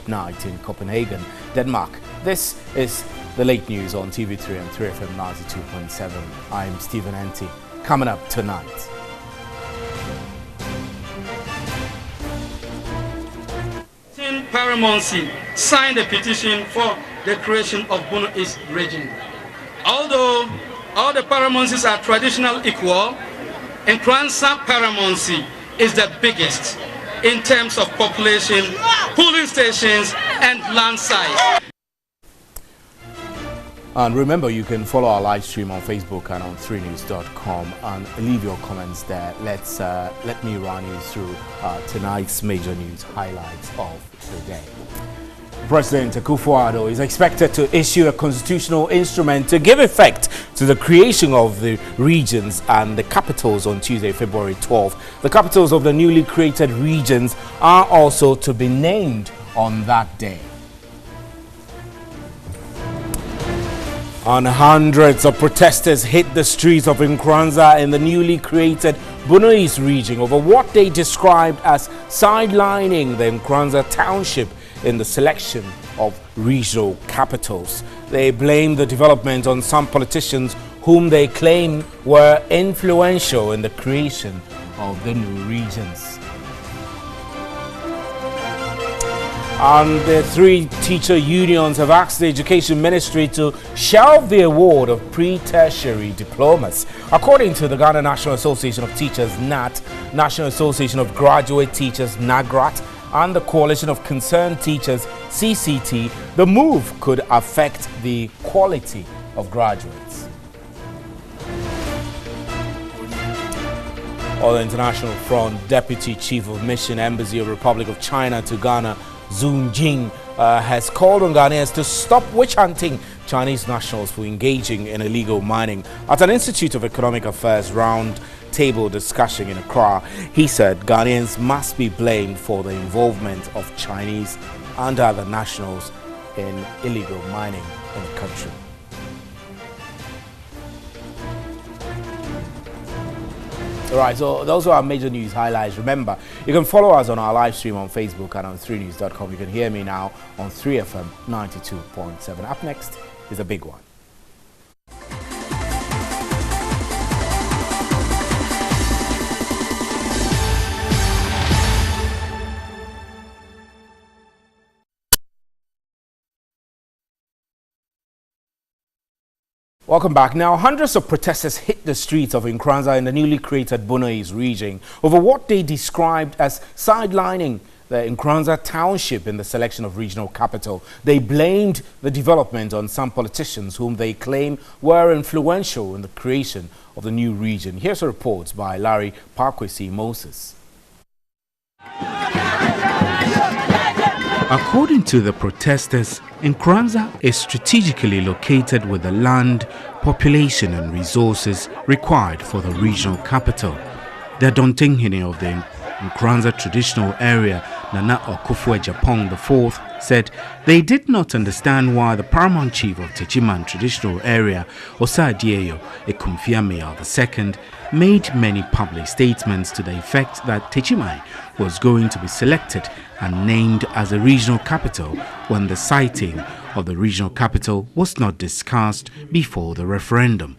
night in Copenhagen, Denmark. This is the late news on TV3 and 3FM 92.7. I'm Stephen Enti. Coming up tonight. Paramountcy signed a petition for the creation of Bono East region. Although all the paramountcies are traditional equal, Nkranza paramountcy is the biggest in terms of population, polling stations, and land size. And remember, you can follow our live stream on Facebook and on 3news.com and leave your comments there. Let me run you through tonight's major news highlights of the day. President Akufo-Addo is expected to issue a constitutional instrument to give effect to the creation of the regions and the capitals on Tuesday, February 12th. The capitals of the newly created regions are also to be named on that day. And hundreds of protesters hit the streets of Nkranza in the newly created Bono East region over what they described as sidelining the Nkranza township in the selection of regional capitals. They blame the development on some politicians whom they claim were influential in the creation of the new regions. And the three teacher unions have asked the Education Ministry to shelve the award of pre-tertiary diplomas. According to the Ghana National Association of Teachers, NAT, National Association of Graduate Teachers, NAGRAT, and the Coalition of Concerned Teachers, CCT, the move could affect the quality of graduates. On the international front, Deputy Chief of Mission Embassy of Republic of China to Ghana, Zhu Jing, has called on Ghanaians to stop witch-hunting Chinese nationals for engaging in illegal mining. At an Institute of Economic Affairs round-table discussion in Accra, he said Ghanaians must be blamed for the involvement of Chinese and other nationals in illegal mining in the country. Alright, so those are our major news highlights. Remember, you can follow us on our live stream on Facebook and on 3news.com. You can hear me now on 3FM 92.7. Up next is a big one. Welcome back. Now, hundreds of protesters hit the streets of Nkranza in the newly created Bono East region over what they described as sidelining the Nkranza township in the selection of regional capital. They blamed the development on some politicians whom they claim were influential in the creation of the new region. Here's a report by Larry Parkwesi Moses. According to the protesters, Nkranza is strategically located with the land, population and resources required for the regional capital. The Dontenghini of the Nkranza traditional area, Nana Akufo-Addo IV, said they did not understand why the paramount chief of Techiman traditional area, Osadieyo Ekumfiamea II, made many public statements to the effect that Techiman was going to be selected and named as a regional capital when the siting of the regional capital was not discussed before the referendum.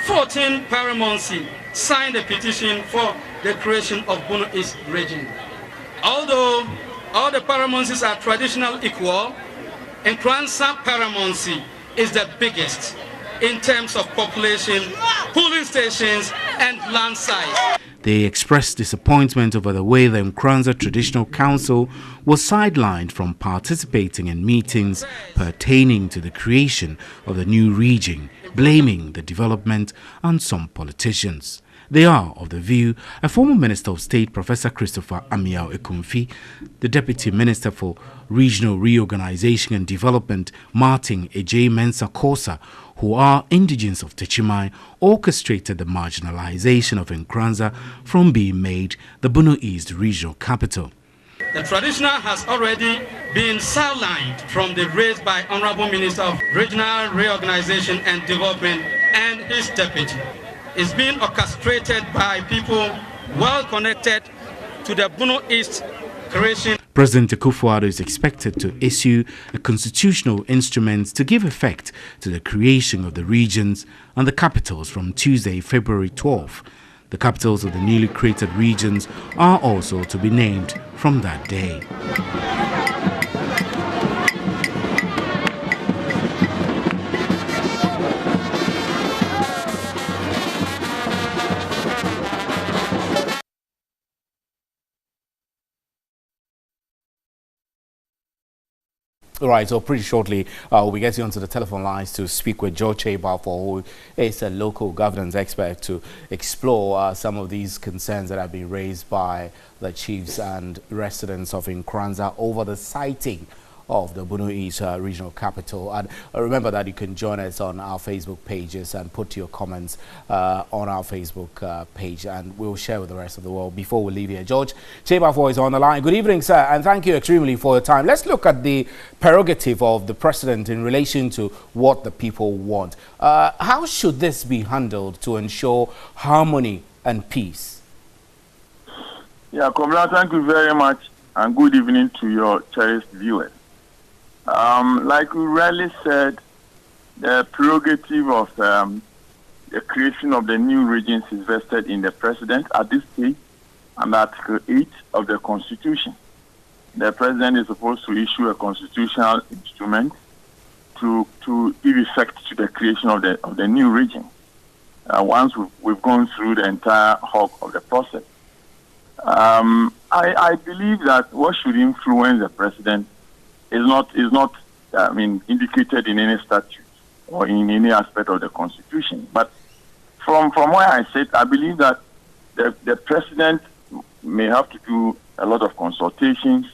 14 paramountcy signed a petition for the creation of Bono East region. Although all the paramountcies are traditional equal, Nkranza paramountcy is the biggest in terms of population, polling stations, and land size. They expressed disappointment over the way the Nkranza Traditional Council was sidelined from participating in meetings pertaining to the creation of the new region, blaming the development on some politicians. They are of the view a former Minister of State, Professor Christopher Amiao Ekumfi, the Deputy Minister for Regional Reorganization and Development, Martin Ej Mensah Kosa, who are indigenes of Techiman, orchestrated the marginalization of Nkranza from being made the Bono East regional capital. The traditional has already been sidelined from the race by Honorable Minister of Regional Reorganization and Development and his deputy. It's being orchestrated by people well connected to the Bono East creation. President Akufo-Addo is expected to issue a constitutional instrument to give effect to the creation of the regions and the capitals from Tuesday, February 12th. The capitals of the newly created regions are also to be named from that day. All right, so pretty shortly, we'll be getting onto the telephone lines to speak with George Chebafo, who is a local governance expert, to explore some of these concerns that have been raised by the chiefs and residents of Nkranza over the siting of the Bono East regional capital. And remember that you can join us on our Facebook pages and put your comments on our Facebook page, and we'll share with the rest of the world. Before we leave here, George Chebafo is on the line. Good evening, sir, and thank you extremely for your time. Let's look at the prerogative of the president in relation to what the people want. How should this be handled to ensure harmony and peace? Yeah, Komla, thank you very much, and good evening to your cherished viewers. Like we rarely said, the prerogative of the creation of the new regions is vested in the president at this stage, under Article 8 of the Constitution. The president is supposed to issue a constitutional instrument to give effect to the creation of the new region. Once we've gone through the entire hog of the process, I believe that what should influence the president is not indicated in any statute or in any aspect of the Constitution. But from where I sit, I believe that the president may have to do a lot of consultations.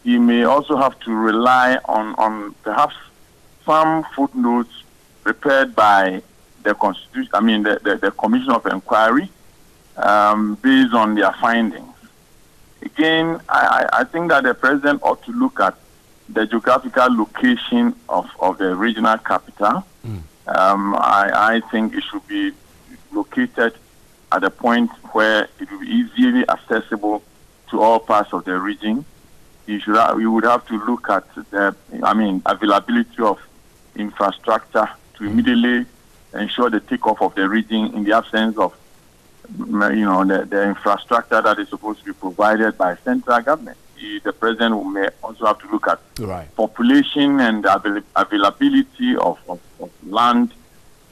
He may also have to rely on perhaps some footnotes prepared by the Constitution. The Commission of Inquiry, based on their findings. Again, I think that the president ought to look at the geographical location of the regional capital. I think it should be located at a point where it will be easily accessible to all parts of the region. You would have to look at the availability of infrastructure to immediately ensure the takeoff of the region in the absence of the infrastructure that is supposed to be provided by central government. The president may also have to look at population and availability of land,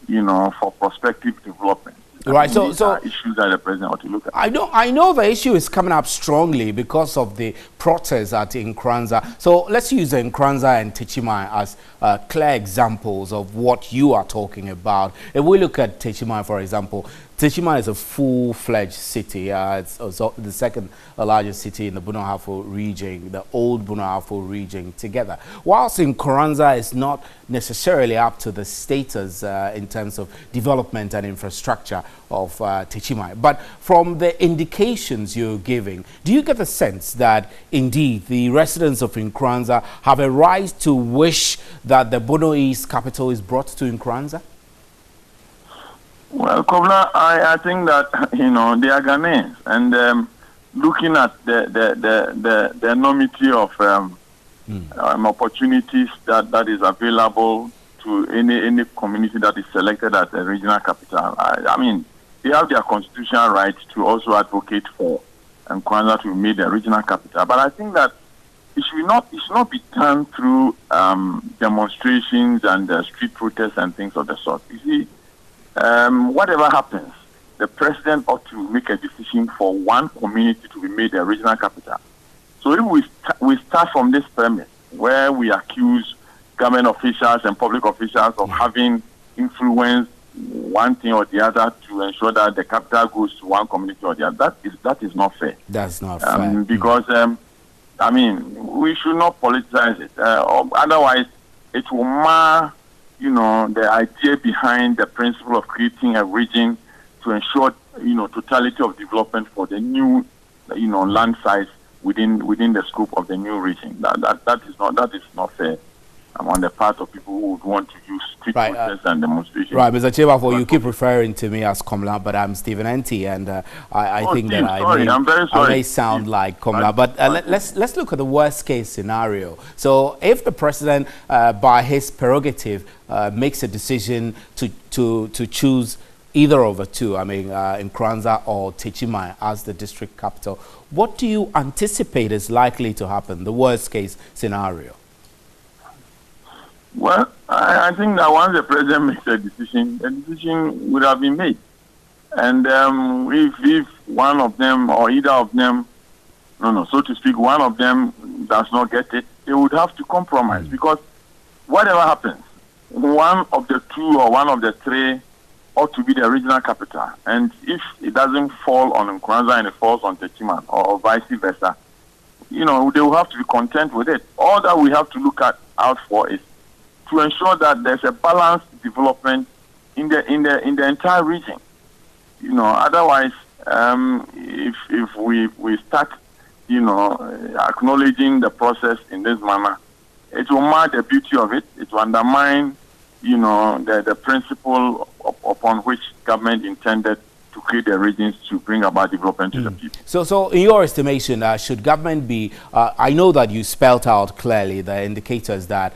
for prospective development. Right. So issues that the president ought to look at. I know the issue is coming up strongly because of the protests at Nkranza. So let's use Nkranza and Techimai as clear examples of what you are talking about. If we look at Techimai, for example, Techimai is a full-fledged city. It's also the second largest city in the Bunahafo region, the old Bunahafo region together. Whilst Nkranza is not necessarily up to the status in terms of development and infrastructure of Techimai. But from the indications you're giving, do you get the sense that indeed the residents of Nkranza have a right to wish that the Bono East capital is brought to Nkranza? Well, Kobla, I think that they are Ghanaians, and looking at the enormity of opportunities that is available to any community that is selected as a regional capital. They have their constitutional right to also advocate for Nkranza to be made a regional capital. But I think that it should not be done through demonstrations and street protests and things of the sort. You see, whatever happens, the president ought to make a decision for one community to be made a regional capital. So if we start from this premise, where we accuse government officials and public officials of having influenced one thing or the other to ensure that the capital goes to one community or the other, that is not fair. That's not fair. Because, we should not politicize it. Otherwise, it will mar the idea behind the principle of creating a region to ensure, totality of development for the new, land size within the scope of the new region. That is not fair. on the part of people who would want to use street protests and demonstrations. Right, Mr. Chebafo, you keep referring to me as Komla, but I'm Stephen Enti, and I think Steve, that I may sound Steve, like Komla. But let's look at the worst case scenario. So if the president, by his prerogative, makes a decision to choose either of the two, I mean, Nkranza or Techimai as the district capital, what do you anticipate is likely to happen, the worst case scenario? Well, I think that once the president makes a decision, the decision would have been made. And if one of them or either of them, so to speak, one of them does not get it, they would have to compromise. Because whatever happens, one of the two or one of the three ought to be the regional capital. And if it doesn't fall on Nkranza and it falls on Techiman or vice versa, they will have to be content with it. All that we have to look out for is to ensure that there's a balanced development in the entire region. Otherwise, if we start, acknowledging the process in this manner, it will mar the beauty of it. It will undermine, the principle upon which government intended to create the regions to bring about development to the people. So in your estimation, should government be, I know that you spelt out clearly the indicators that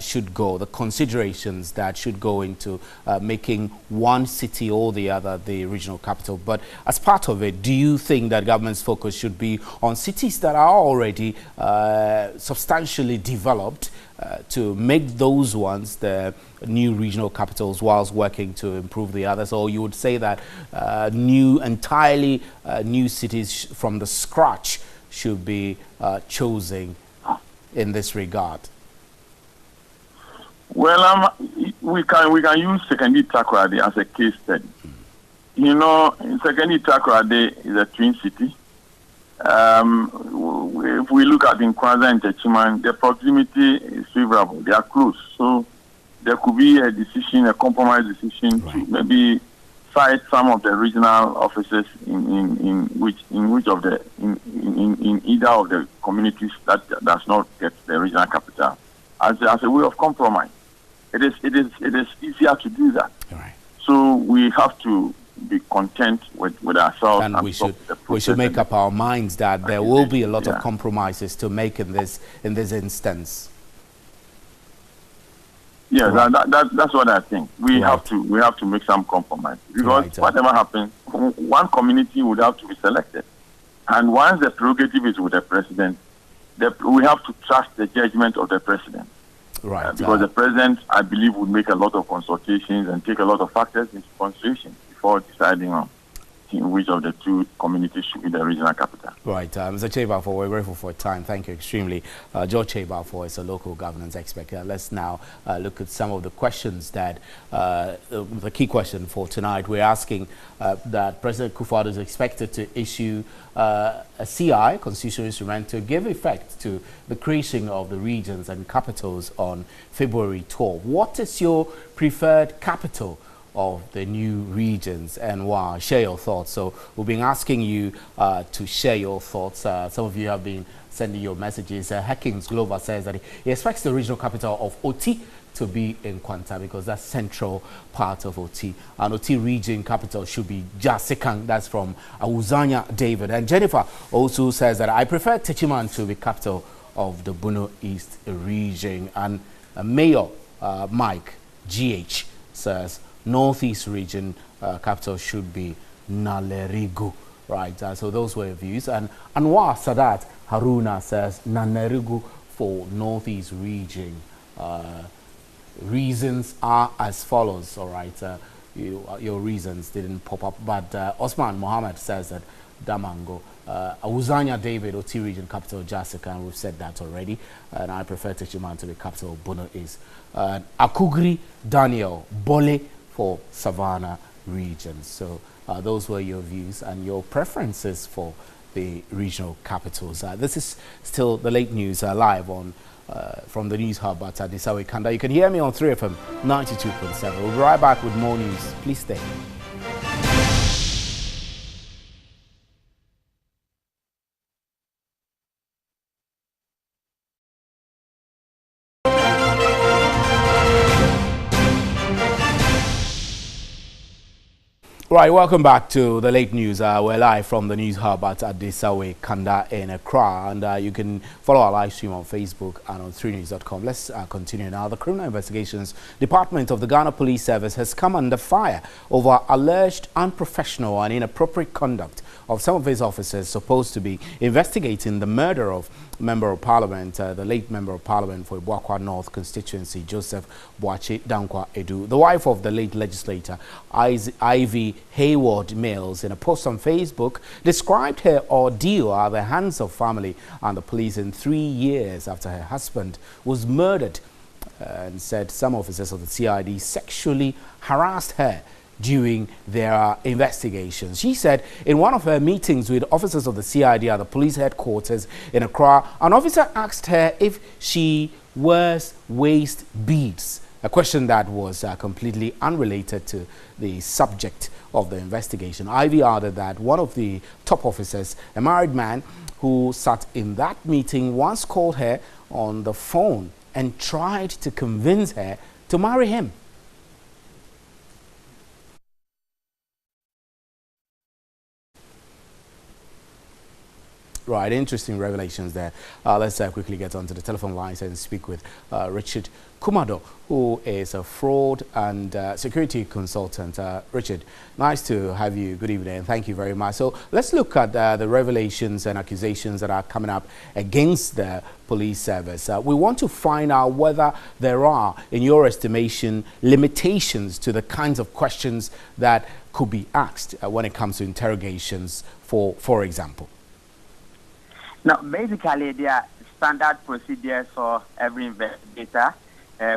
should go, the considerations that should go into making one city or the other the regional capital, but as part of it, do you think that government's focus should be on cities that are already substantially developed to make those ones the new regional capitals whilst working to improve the others? Or you would say that entirely new cities from the scratch should be chosen in this regard? Well, we can use Sekondi Takoradi as a case study. Sekondi Takoradi is a twin city. If we look at Nkranza and Techiman, the proximity is favorable. They are close. So there could be a decision, a compromise decision to maybe cite some of the regional offices in either of the communities that does not get the regional capital as a way of compromise. It is easier to do that. Right. So we have to be content with ourselves, and we should make up our minds that there will be a lot of compromises to make in this instance. Yeah, that's what I think. We have to make some compromise, because whatever happens, one community would have to be selected, and once the prerogative is with the president, we have to trust the judgment of the president. Right. Because the president, I believe, would make a lot of consultations and take a lot of factors into consideration before deciding on which of the two communities should be the regional capital. Right. Mr. Chebafo, we're grateful for your time. Thank you extremely. George Chebafo is a local governance expert. Let's now look at some of the questions that, the key question for tonight. We're asking that President Kufuor is expected to issue a CI, constitutional instrument, to give effect to the creation of the regions and capitals on February 12. What is your preferred capital of the new regions, and why? Share your thoughts. So we've been asking you to share your thoughts. Some of you have been sending your messages. Hackings Glover says that he expects the regional capital of Oti to be in Kwanta, because that's central part of Oti. And Oti region capital should be Jasekang. That's from Awuzanya David. And Jennifer also says that I prefer Techiman to be capital of the Bono East region. And Mayor Mike GH says Northeast region capital should be Nalerigu. Right, so those were views. And Anwar Sadat Haruna says Nalerigu for Northeast region. Reasons are as follows. All right, your reasons didn't pop up, but Osman Mohammed says that Damango. Awuzanya David, Oti region capital Jasika, and we've said that already. And I prefer Techiman to be capital of Bono East. Akugri Daniel Bole for Savannah region. So those were your views and your preferences for the regional capitals. This is still the late news live on from the News Hub at Adisawe Kanda. You can hear me on 3FM 92.7. We'll be right back with more news. Please stay. Right, welcome back to the late news. We're live from the news hub at Adesawe Kanda in Accra, and you can follow our live stream on Facebook and on 3news.com. Let's continue now. The Criminal Investigations Department of the Ghana Police Service has come under fire over alleged unprofessional and inappropriate conduct of some of its officers supposed to be investigating the murder of Member of Parliament, the late Member of Parliament for Ibuakwa North constituency, Joseph Boachi Dankwa Edu. The wife of the late legislator, Ivy Hayward Mills, in a post on Facebook, described her ordeal at the hands of family and the police in 3 years after her husband was murdered, and said some officers of the CID sexually harassed her during their investigations. She said in one of her meetings with officers of the CID at the police headquarters in Accra, an officer asked her if she wears waist beads, a question that was completely unrelated to the subject of the investigation. Ivy added that one of the top officers, a married man who sat in that meeting, once called her on the phone and tried to convince her to marry him. Right, interesting revelations there. Let's quickly get onto the telephone lines and speak with Richard Kumado, who is a fraud and security consultant. Richard, nice to have you. Good evening, and thank you very much. So let's look at the revelations and accusations that are coming up against the police service. We want to find out whether there are, in your estimation, limitations to the kinds of questions that could be asked when it comes to interrogations, for example. Now, basically, there are standard procedures for every investigator,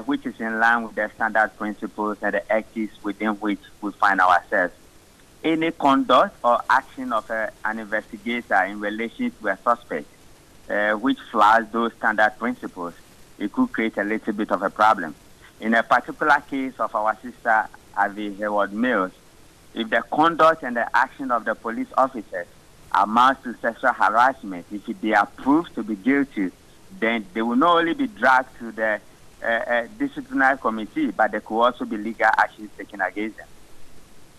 which is in line with the standard principles and the ethics within which we find ourselves. Any conduct or action of an investigator in relation to a suspect, which flaws those standard principles, it could create a little bit of a problem. In a particular case of our sister, Ivy Hayward Mills, if the conduct and the action of the police officers amounts to sexual harassment, if they are proved to be guilty, then they will not only be dragged to the disciplinary committee, but there could also be legal actions taken against them.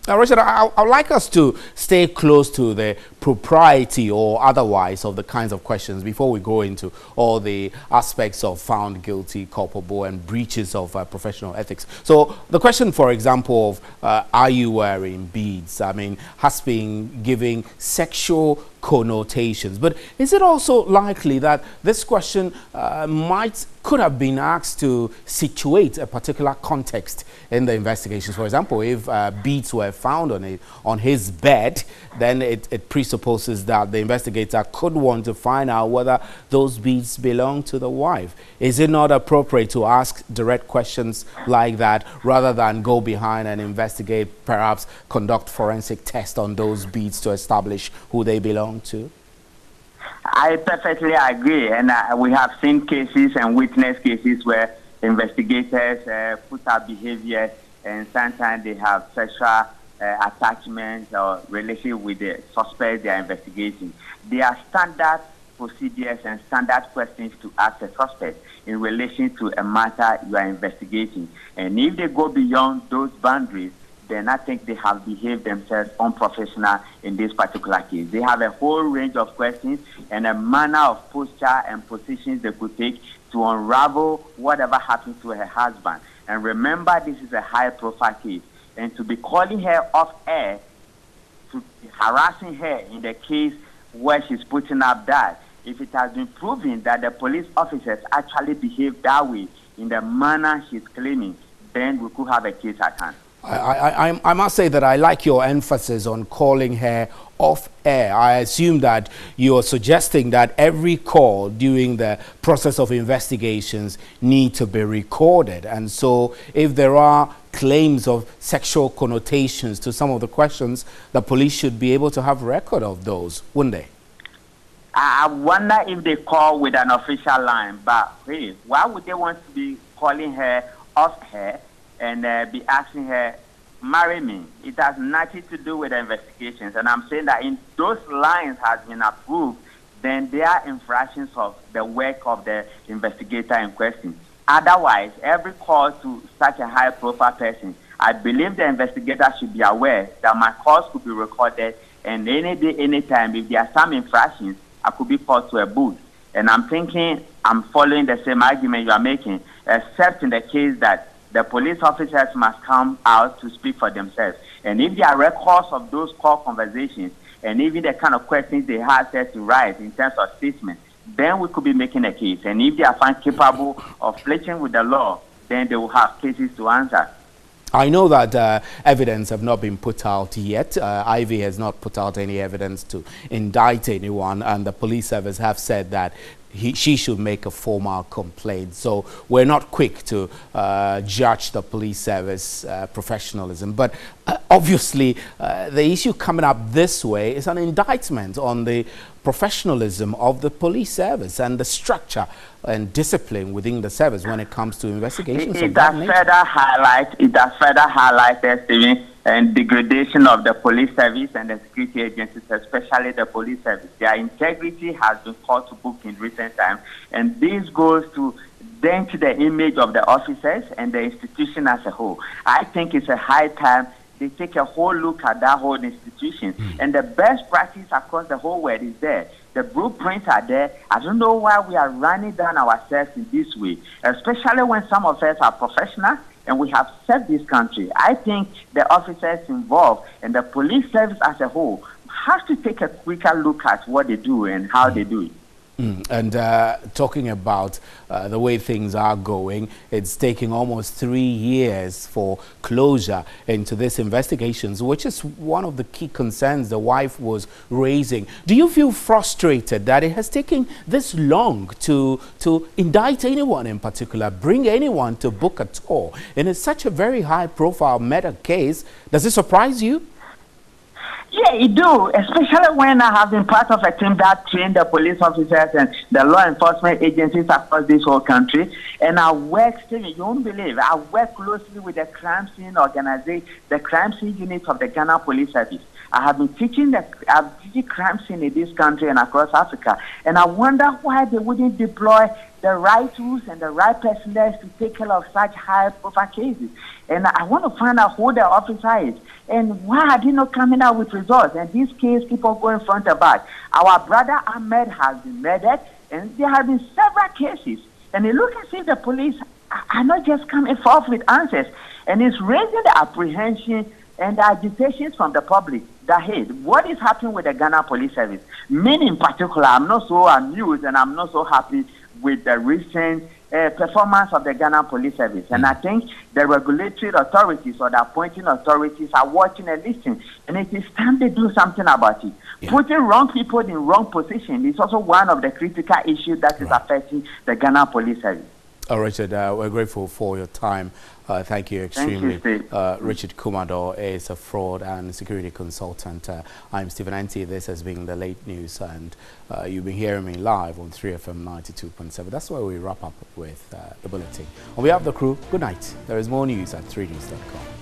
Now, Richard, I'd like us to stay close to the propriety or otherwise of the kinds of questions before we go into all the aspects of found guilty, culpable, and breaches of professional ethics. So the question, for example, of are you wearing beads, I mean, has been giving sexual connotations. But is it also likely that this question could have been asked to situate a particular context in the investigations? For example, if beads were found on his bed, then it presupposes that the investigator could want to find out whether those beads belong to the wife. Is it not appropriate to ask direct questions like that rather than go behind and investigate, perhaps conduct forensic tests on those beads to establish who they belong to? I perfectly agree, and we have seen cases and witnessed cases where investigators put up behavior, and sometimes they have sexual attachments or relation with the suspect they are investigating. There are standard procedures and standard questions to ask a suspect in relation to a matter you are investigating, and if they go beyond those boundaries, then I think they have behaved themselves unprofessional in this particular case. They have a whole range of questions and a manner of posture and positions they could take to unravel whatever happened to her husband. And remember, this is a high-profile case. And to be calling her off air, to be harassing her in the case where she's putting up that, if it has been proven that the police officers actually behaved that way in the manner she's claiming, then we could have a case at hand. I must say that I like your emphasis on calling her off air. I assume that you're suggesting that every call during the process of investigations need to be recorded. And so if there are claims of sexual connotations to some of the questions, the police should be able to have record of those, wouldn't they? I wonder if they call with an official line, but hey, why would they want to be calling her off her and be asking her, marry me? It has nothing to do with the investigations. And I'm saying that if those lines has been approved, then they are infractions of the work of the investigator in question. Otherwise, every call to such a high-profile person I believe the investigators should be aware that my calls could be recorded, and any day, any time, if there are some infractions, I could be called to a booth. And I'm thinking I'm following the same argument you are making, except in the case that the police officers must come out to speak for themselves. And if there are records of those call conversations, and even the kind of questions they had said to write in terms of statements, then we could be making a case. And if they are found capable of fletching with the law, then they will have cases to answer. I know that evidence have not been put out yet. Ivy has not put out any evidence to indict anyone, and the police service have said that she should make a formal complaint. So we're not quick to judge the police service professionalism. But obviously, the issue coming up this way is an indictment on the professionalism of the police service and the structure and discipline within the service when it comes to investigations of that nature. It does further highlight, Stephen, and degradation of the police service and the security agencies, especially the police service. Their integrity has been called to book in recent times, and this goes to dent the image of the officers and the institution as a whole. I think it's a high time they take a whole look at that whole institution. And the best practice across the whole world is there. The blueprints are there. I don't know why we are running down ourselves in this way, especially when some of us are professional and we have served this country. I think the officers involved and the police service as a whole have to take a quicker look at what they do and how they do it. And talking about the way things are going, it's taking almost 3 years for closure into these investigations, which is one of the key concerns the wife was raising. Do you feel frustrated that it has taken this long to indict anyone in particular, bring anyone to book at all? And it's such a very high-profile murder case. Does it surprise you? Yeah, it do, especially when I have been part of a team that trained the police officers and the law enforcement agencies across this whole country. And I work, Stephen, you won't believe, I work closely with the crime scene organization, the crime scene unit of the Ghana Police Service. I have been teaching crime scene in this country and across Africa. And I wonder why they wouldn't deploy the right tools and the right personnel to take care of such high-profile cases. And I want to find out who the officer is and why are they not coming out with results. And this case keep on going front and back. Our brother Ahmed has been murdered, and there have been several cases. And it looks as if the police are not just coming forth with answers. And it's raising the apprehension and the agitations from the public that, hey, what is happening with the Ghana Police Service? Me in particular, I'm not so amused and I'm not so happy with the recent performance of the Ghana Police Service. And I think the regulatory authorities or the appointing authorities are watching and listening. And it is time they do something about it. Yeah. Putting wrong people in wrong position is also one of the critical issues that is affecting the Ghana Police Service. Richard, we're grateful for your time. Thank you extremely. Thank you, Richard Kumado is a fraud and security consultant. I'm Stephen Anti. This has been the late news, and you've been hearing me live on 3FM 92.7. That's where we wrap up with the bulletin. On behalf of the crew, good night. There is more news at 3news.com.